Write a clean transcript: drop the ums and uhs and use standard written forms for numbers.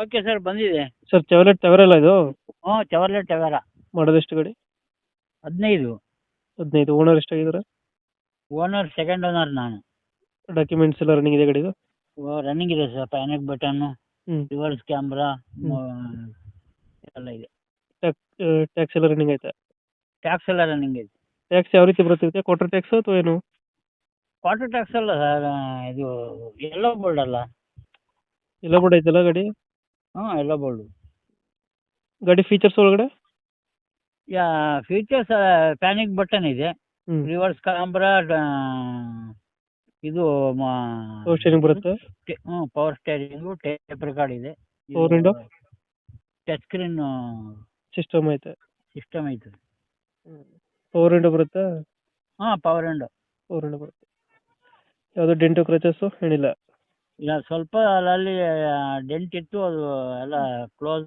Okay sir, ಬಂದಿದೆ. Sir ಚೆವಲೆಟ್ ಟವೆರಲ್ಲ ಇದು? ಹ್ಞೂ, ಚೆವರ್ಲೆಟ್ ಟವೆರಾ. ಮಾಡೋದು ಎಷ್ಟು ಗಾಡಿ? 15. 15. ಓನರ್ ಎಷ್ಟಾಗಿದ್ದಾರೆ? ಓನರ್ ಸೆಕೆಂಡ್ ಓನರ್ ನಾನು. ಡಾಕ್ಯುಮೆಂಟ್ಸ್ ಎಲ್ಲ ರನ್ನಿಂಗ್ ಇದೆ ಗಾಡಿದು? ರನ್ನಿಂಗ್ ಇದೆ ಸರ್. ಪ್ಯಾನಿಕ್ ಬಟನ್ನು, ಹ್ಞೂ. ರಿವರ್ಸ್ ಕ್ಯಾಮ್ರಾ ಎಲ್ಲ ಇದೆ. ಟ್ಯಾಕ್ಸ್ ಎಲ್ಲ ರನ್ನಿಂಗ್ ಐತೆ? ಟ್ಯಾಕ್ಸ್ ಎಲ್ಲ ರನ್ನಿಂಗ್ ಇದೆ. ಟ್ಯಾಕ್ಸ್ ಯಾವ ರೀತಿ ಬರುತ್ತೆ? ಕ್ವಾರ್ಟರ್ ಟ್ಯಾಕ್ಸ್ ಅಥವಾ ಏನು? ಕ್ವಾರ್ಟರ್ ಟ್ಯಾಕ್ಸ್ ಅಲ್ಲ ಸರ್, ಇದು ಎಲ್ಲೋ ಬೋರ್ಡ್ ಅಲ್ಲ. ಎಲ್ಲ ಬೋರ್ಡ್ ಐತಲ್ಲ ಗಾಡಿ? ಹ್ಞೂ, ಎಲ್ಲೋ ಬೋರ್ಡು. ಗಾಡಿ ಫೀಚರ್ಸ್ ಒಳಗಡೆ? ಫೀಚರ್ಸ್ ಪ್ಯಾನಿಕ್ ಬಟನ್ ಇದೆ, ಹ್ಞೂ. ರಿವರ್ಸ್ ಕ್ಯಾಮ್ರಾ, ಇದು ಪವರ್ ಸ್ಟೇರಿಂಗ್ ಬರುತ್ತೆ? ಪವರ್ ಸ್ಟೇರಿಂಗು, ಟೇಪ್ ರೆಕಾರ್ಡ್ ಇದೆ. Power window? Touch screen system ಐತೆ? ಸಿಸ್ಟಮ್ ಐತೆ. ಪವರ್ ವಿಂಡೋ ಬರುತ್ತಾ? ಹಾಂ, ಪವರ್ ವಿಂಡೋ. ಪವರ್ ವಿಂಡೋ ಬರುತ್ತೆ. ಯಾವುದು ಡೆಂಟು ಕ್ರಚಸ್ಸು ಏನಿಲ್ಲ? ಇಲ್ಲ, ಸ್ವಲ್ಪ ಅಲ್ಲಲ್ಲಿ ಡೆಂಟ್ ಇತ್ತು, ಅದು ಎಲ್ಲ ಕ್ಲೋಸ್